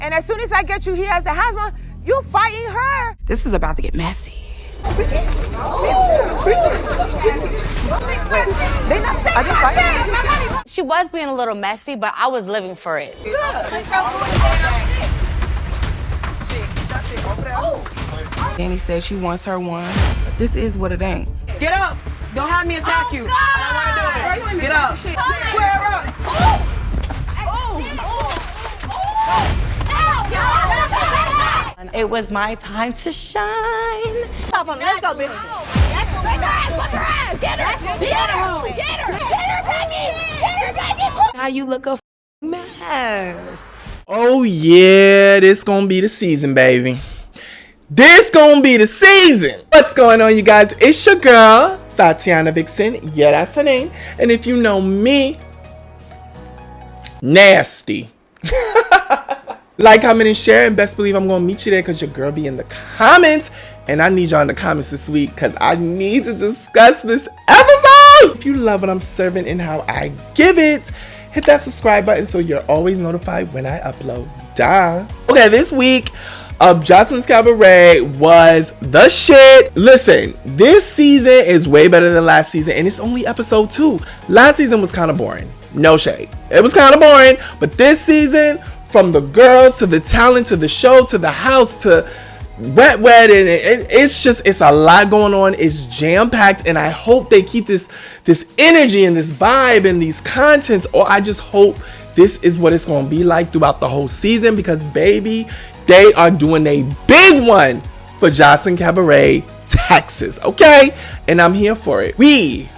And as soon as I get you here as the house mom, you fighting her. This is about to get messy. She was being a little messy, but I was living for it. Danny said she wants her one. This is what it ain't. Get up! Don't have me attack you. I don't want to do it. Get up. Square up. It was my time to shine. Stop him. Let's go, bitch. Get her! Get her, Peggy! Now you look a mess. Oh yeah, this gonna be the season, baby. This gonna be the season. What's going on, you guys? It's your girl, Tatiana Vixen. Yeah, that's her name. And if you know me, nasty. Like, comment, and share, and best believe I'm gonna meet you there because your girl be in the comments. And I need y'all in the comments this week because I need to discuss this episode. If you love what I'm serving and how I give it, hit that subscribe button so you're always notified when I upload. Duh. Okay, this week, Joseline's Cabaret was the shit. Listen, this season is way better than last season, and it's only episode 2. Last season was kind of boring. No shade. It was kind of boring, but this season, from the girls to the talent to the show to the house to wet and it's a lot going on. It's jam-packed, and I hope they keep this energy and this vibe and these contents, or I just hope this is what it's going to be like throughout the whole season, because baby, they are doing a big one for Joseline Cabaret, Texas, okay? And I'm here for it. We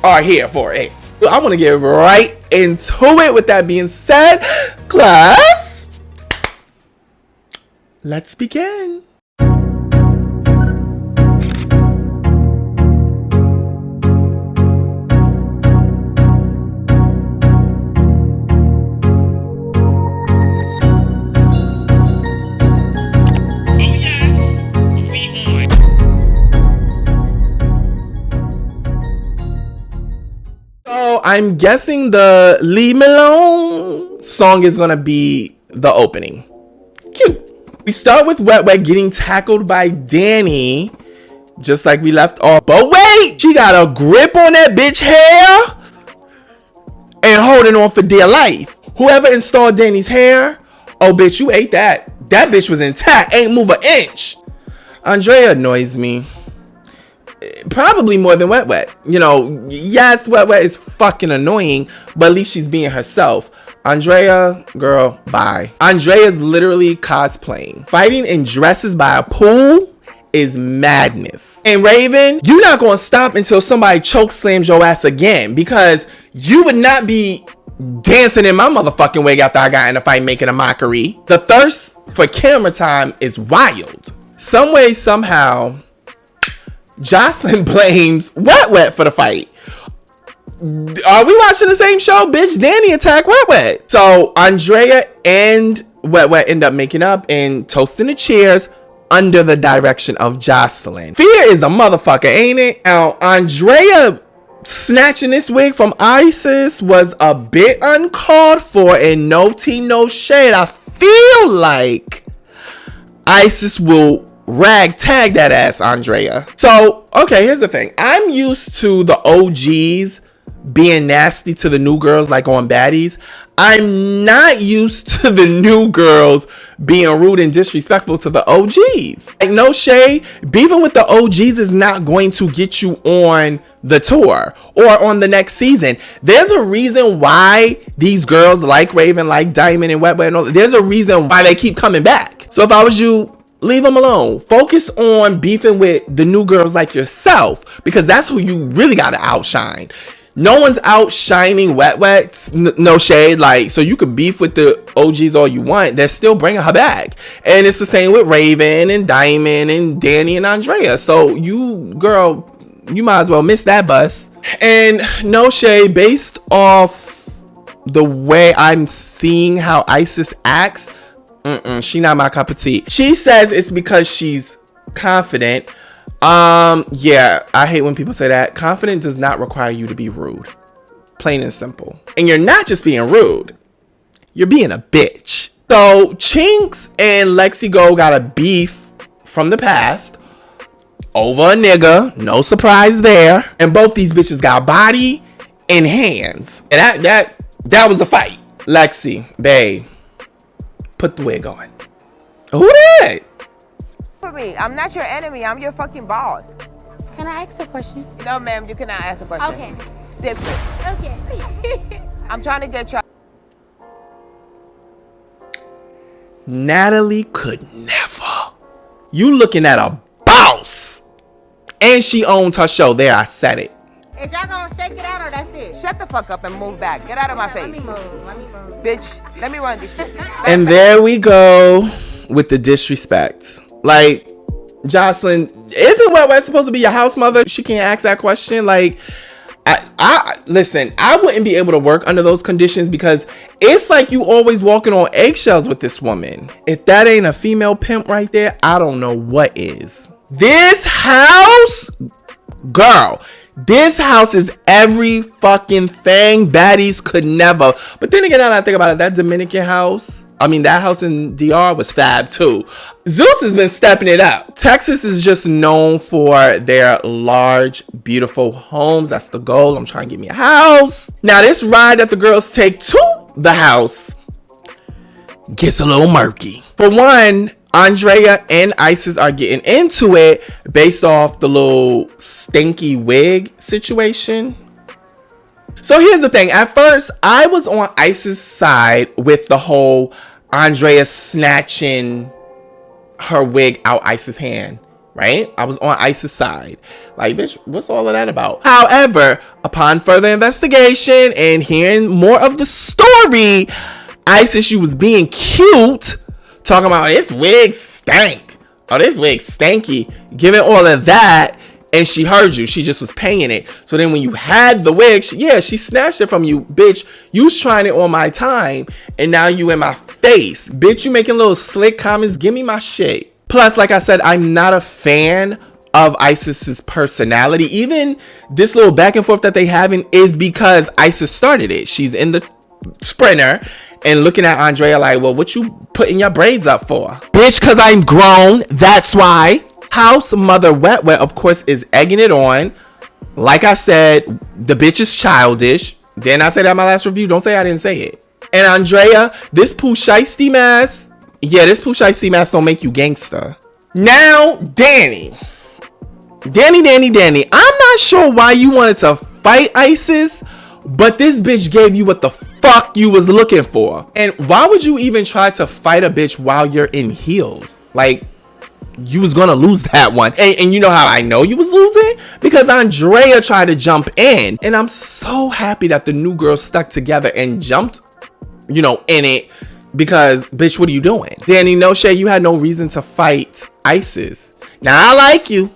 are here for it. I want to get right into it. With that being said, class, let's begin. I'm guessing the Leave Me Alone song is gonna be the opening. Cute. We start with Wet getting tackled by Danny, just like we left off. But wait, she got a grip on that bitch hair and holding on for dear life. Whoever installed Danny's hair, oh bitch, you ate that. That bitch was intact, ain't move an inch. Andrea annoys me. Probably more than Wet. You know, yes, Wet is fucking annoying, but at least she's being herself. Andrea, girl, bye. Andrea's literally cosplaying. Fighting in dresses by a pool is madness. And Raven, you're not gonna stop until somebody choke slams your ass again, because you would not be dancing in my motherfucking wig after I got in a fight making a mockery. The thirst for camera time is wild. Some way, somehow, Joseline blames Wet for the fight. Are we watching the same show? Bitch, Danny attacked Wet. So Andrea and Wet end up making up and toasting the cheers under the direction of Joseline. Fear is a motherfucker, ain't it? Now, Andrea snatching this wig from Isis was a bit uncalled for, and no tea, no shade. I feel like Isis will ragtag that ass, Andrea. So, okay, here's the thing. I'm used to the OGs being nasty to the new girls, like on Baddies. I'm not used to the new girls being rude and disrespectful to the OGs. Like, no shade, beefing with the OGs is not going to get you on the tour or on the next season. There's a reason why these girls like Raven, like Diamond and Wet and all. There's a reason why they keep coming back. So if I was you, leave them alone. Focus on beefing with the new girls like yourself, because that's who you really gotta outshine. No one's outshining Wet. No shade. Like, so you could beef with the OGs all you want. They're still bringing her back. And it's the same with Raven and Diamond and Danny and Andrea. So you, girl, you might as well miss that bus. And no shade, based off the way I'm seeing how Isis acts, she not my cup of tea. She says it's because she's confident. Yeah, I hate when people say that. Confident does not require you to be rude. Plain and simple. And you're not just being rude. You're being a bitch. So Chinks and Lexi Go got a beef from the past over a nigga. No surprise there. And both these bitches got body and hands. And that was a fight. Lexi, babe, put the wig on. Who that? For me, I'm not your enemy. I'm your fucking boss. Can I ask a question? No, ma'am, you cannot ask a question. Okay. Different. Okay. I'm trying to get you. Natalie could never. You looking at a boss. And she owns her show. There, I said it. Is y'all gonna shake it out or that's it? Shut the fuck up and move back. Get out of my face. Let me move. Bitch, let me run this shit. And there we go with the disrespect. Like, Joseline, isn't Wet supposed to be your house mother? She can't ask that question. Like, I listen, I wouldn't be able to work under those conditions because it's like you always walking on eggshells with this woman. If that ain't a female pimp right there, I don't know what is. This house, girl, this house is every fucking thing baddies could never. But then again, now that I think about it, that Dominican house, that house in DR was fab too. Zeus has been stepping it up. Texas is just known for their large, beautiful homes. That's the goal. I'm trying to get me a house. Now, this ride that the girls take to the house gets a little murky. For one, Andrea and Isis are getting into it based off the little stinky wig situation. So here's the thing. At first, I was on Isis' side with the whole Andrea snatching her wig out Isis' hand, right? I was on Isis' side. Like, bitch, what's all of that about? However, upon further investigation and hearing more of the story, Isis, you was being cute, talking about this wig stank. Oh, this wig stanky. Giving all of that. And she heard you. She just was paying it. So then when you had the wig, she snatched it from you. Bitch, you was trying it on my time. And now you in my face. Bitch, you making little slick comments. Give me my shit. Plus, like I said, I'm not a fan of Isis's personality. Even this little back and forth that they having is because Isis started it. She's in the Sprinter and looking at Andrea like, well, what you putting your braids up for? Bitch, because I'm grown. That's why. House mother Wet, of course, is egging it on. Like I said, the bitch is childish. Didn't I say that in my last review? Don't say I didn't say it. And Andrea, this poo shiesty mask. Yeah, this poo shiesty mask don't make you gangster. Now, Danny. I'm not sure why you wanted to fight Isis, but this bitch gave you what the fuck you was looking for. And why would you even try to fight a bitch while you're in heels? Like, you was gonna lose that one. And you know how I know you was losing? Because Andrea tried to jump in. And I'm so happy that the new girls stuck together and jumped, in it. Because, bitch, what are you doing? Danny, no shade, you had no reason to fight Isis. Now, I like you,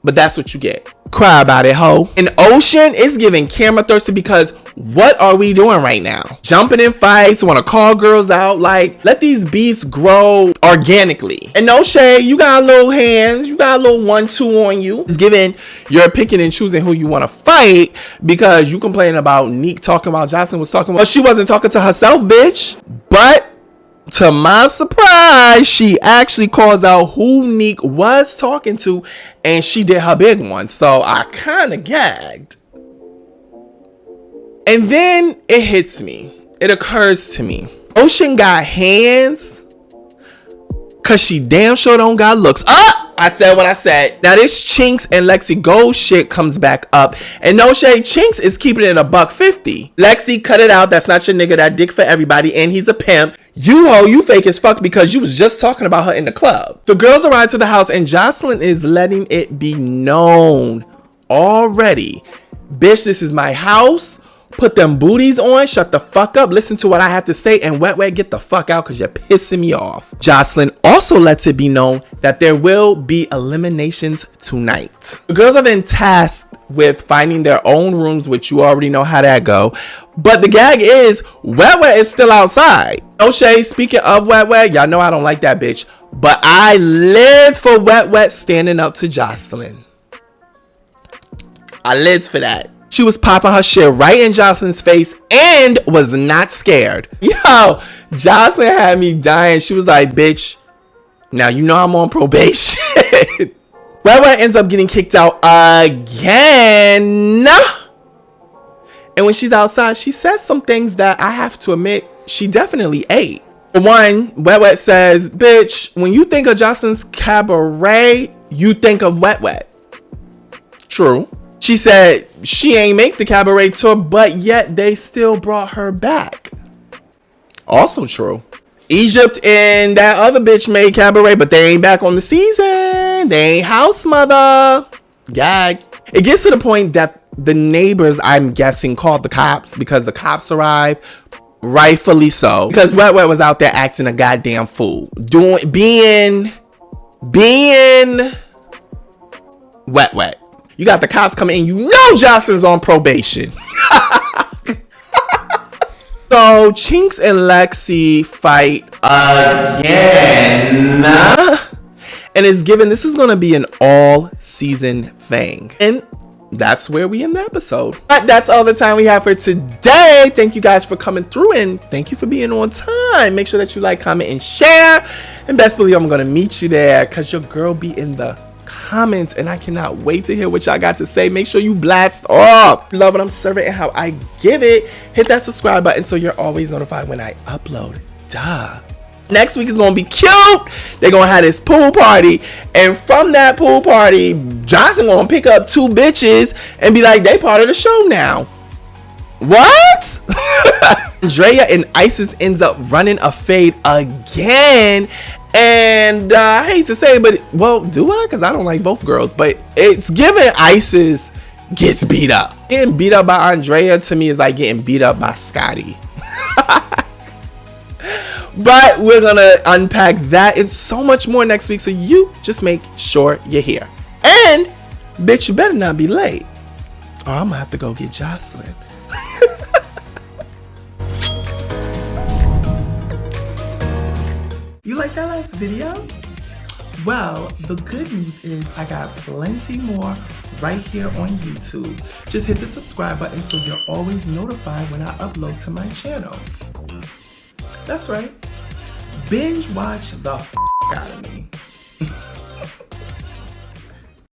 but that's what you get. Cry about it, ho. And Ocean is giving camera thirsty because what are we doing right now? Jumping in fights, want to call girls out. Like, let these beasts grow organically. And no shade, you got little hands, you got a little 1-2 on you. It's giving you're picking and choosing who you want to fight because you complaining about Neek talking about Joseline was talking about. But she wasn't talking to herself, bitch. But to my surprise, she actually calls out who Neek was talking to, and she did her big one. So I kind of gagged. And then it hits me. It occurs to me. Ocean got hands because she damn sure don't got looks. I said what I said. Now this Chinks and Lexi Gold shit comes back up. And no shade, Chinks is keeping it $150. Lexi, cut it out. That's not your nigga. That dick for everybody. And he's a pimp. You fake as fuck because you was just talking about her in the club. The girls arrive to the house and Joseline is letting it be known already. Bitch, this is my house. Put them booties on, shut the fuck up, listen to what I have to say, and Wet, get the fuck out because you're pissing me off. Joseline also lets it be known that there will be eliminations tonight. The girls are then tasked with finding their own rooms, which you already know how that go. But the gag is, Wet is still outside. No shade, speaking of Wet, y'all know I don't like that bitch. But I lived for Wet standing up to Joseline. I lived for that. She was popping her shit right in Joseline's face and was not scared. Yo, Joseline had me dying. She was like, bitch, now you know I'm on probation. Wet ends up getting kicked out again. And when she's outside, she says some things that I have to admit she definitely ate. For one, Wet says, bitch, when you think of Joseline's Cabaret, you think of Wet. True. She said she ain't make the Cabaret tour, but yet they still brought her back. Also true. Egypt and that other bitch made Cabaret, but they ain't back on the season. They ain't house mother. Gag. It gets to the point that the neighbors, I'm guessing, called the cops because the cops arrived. Rightfully so. Because Wet was out there acting a goddamn fool. Being Wet. You got the cops coming in. You know Joseline's on probation. So Chinks and Lexi fight again. And it's given this is going to be an all season thing. And that's where we end the episode. But that's all the time we have for today. Thank you guys for coming through and thank you for being on time. Make sure that you like, comment, and share. And best believe I'm going to meet you there because your girl be in the comments and I cannot wait to hear what y'all got to say. Make sure you blast off. Love what I'm serving and how I give it. Hit that subscribe button so you're always notified when I upload. Duh. Next week is gonna be cute. They're gonna have this pool party, and from that pool party, Joseline gonna pick up 2 bitches and be like, they part of the show now. What? Andrea and Isis ends up running a fade again. And I hate to say it, but well, do I? Because I don't like both girls. But it's given Isis gets beat up. Getting beat up by Andrea to me is like getting beat up by Scotty. But we're going to unpack that and so much more next week. So you just make sure you're here. And bitch, you better not be late. Or I'm going to have to go get Joseline. You like that last video? Well, the good news is I got plenty more right here on YouTube. Just hit the subscribe button so you're always notified when I upload to my channel. That's right. Binge watch the out of me.